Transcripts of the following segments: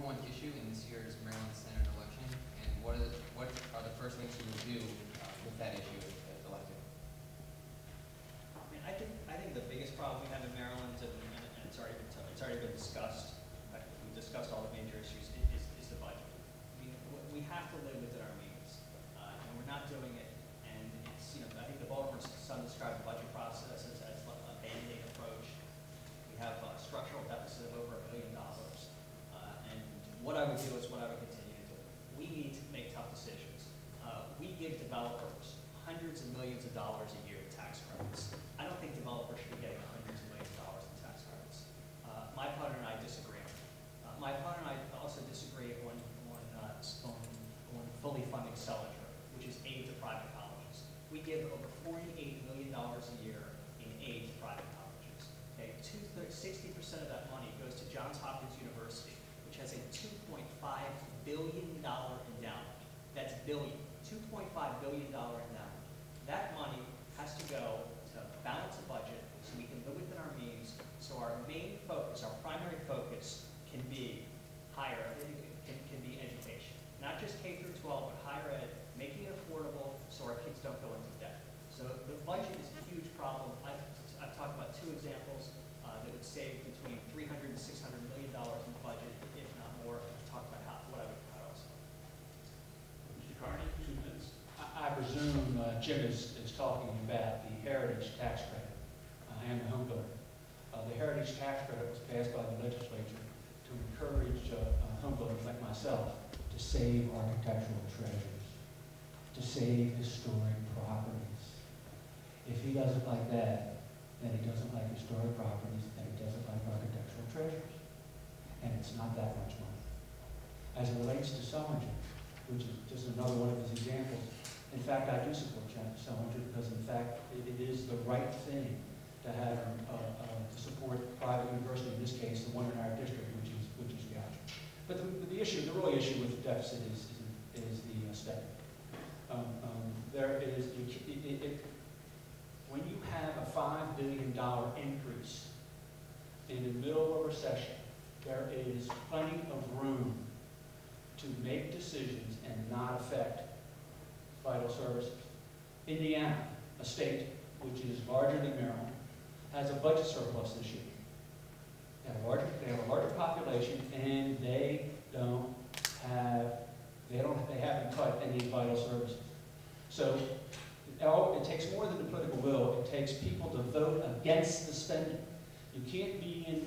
one issue in this year's Maryland Senate election, and what are the first things you will do with that issue if elected? I mean, I think the biggest problem we have in Maryland, and it's already been discussed. We've discussed all the major issues. Is the budget. I mean, we have to live within our means, and we're not doing it. And it's, I think the Baltimore Sun described the budget process as a band-aid approach. We have a structural deficit of over $1 billion. And what I would do is what I would continue to do. We need to make tough decisions. We give developers hundreds of millions of dollars a year in tax credits. I don't think developers should be getting hundreds of millions of dollars in tax credits. My partner and I disagree. My partner and I also disagree on fully funding Sellinger, which is aid to private colleges. We give over $48 million a year in aid to private colleges. Okay, 60% of that money goes to Johns Hopkins University, which has a $2.5 billion endowment. That's billion, $2.5 billion endowment. That money has to go to balance the budget so we can live within our means, so our main focus, our primary focus can be can be education. Not just K through 12, but higher ed, making it affordable so our kids don't go into debt. So the budget is a huge problem. I've talked about two examples that would save between $300 and $600 million in the budget, if not more. I've talked about what I would cut also. Mr. Carney, 2 minutes. I presume Jim is talking about the Heritage Tax Credit and the home builder. The Heritage Tax Credit was passed by the legislature to encourage home builders like myself to save architectural treasures, to save historic properties. If he doesn't like that, then he doesn't like historic properties, and he doesn't like architectural treasures. And it's not that much money. As it relates to Sellinger, which is just another one of his examples, in fact, I do support Sellinger because, in fact, it is the right thing to have to support the private university, in this case, the one in our district, which is Goucher. But the real issue with the deficit is the spending. When you have a $5 billion increase in the middle of a recession, there is plenty of room to make decisions and not affect vital services. Indiana, a state which is larger than Maryland, has a budget surplus this year. They have a larger population, and they haven't cut any vital services. So it takes more than the political will. It takes people to vote against the spending. You can't be in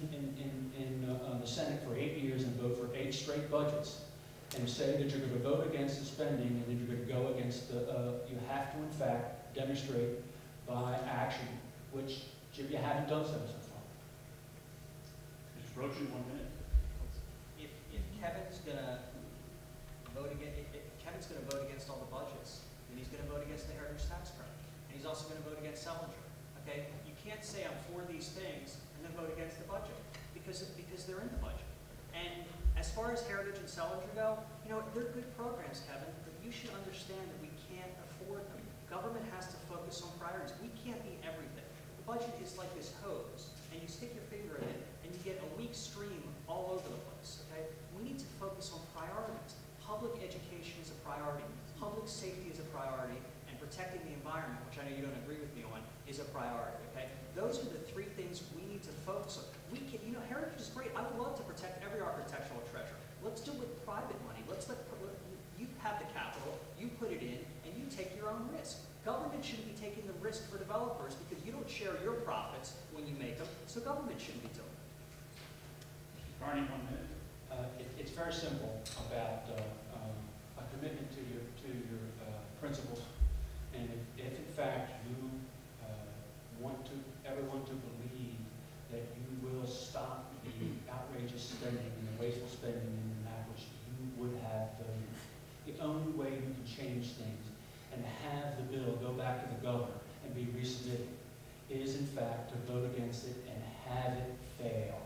the Senate for 8 years and vote for 8 straight budgets and say that you're going to vote against the spending and then you're going to go against the. You have to, in fact, demonstrate by action, which you haven't done so far. Mr. Brochu, 1 minute. If Kevin's going to vote against all the budgets, then he's going to vote against the Heritage Tax Credit, and he's also going to vote against Sellinger. Okay, you can't say I'm for these things and then vote against the budget because they're in the budget. And as far as Heritage and Sellinger go, they're good programs, Kevin, but you should understand that we can't afford them. Government has to focus on priorities. We can't be everything. The budget is like this hose, and you stick your finger in it, and you get a weak stream all over the place, okay? We need to focus on priorities. Public education is a priority. Public safety is a priority, and protecting the environment, which I know you don't agree with me on, is a priority, okay? Those are the 3 things we need to focus on. We can, Heritage is great. I would love to protect every architectural treasure. Let's do it with private money. You have the capital, you put it in, and you take your own risk. Government shouldn't be taking the risk for developers because you don't share your profits when you make them, so government shouldn't be doing it. Mr. Carney, 1 minute. It's very simple about a commitment to your principles, and if in fact you want everyone to believe that you will stop the outrageous spending and the wasteful spending in that which you would have voted, the only way you can change things and have the bill go back to the governor and be resubmitted is in fact to vote against it and have it fail.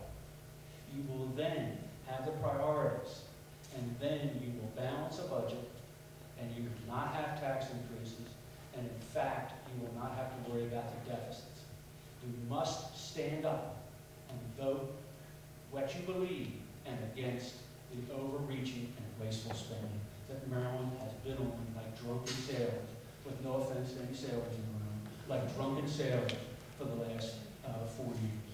You will then have the priorities, and then you will balance a budget, and you will not have tax increases, and in fact, you will not have to worry about the deficits. You must stand up and vote what you believe and against the overreaching and wasteful spending that Maryland has been on like drunken sailors, with no offense to any sailors in the room, like drunken sailors for the last 4 years.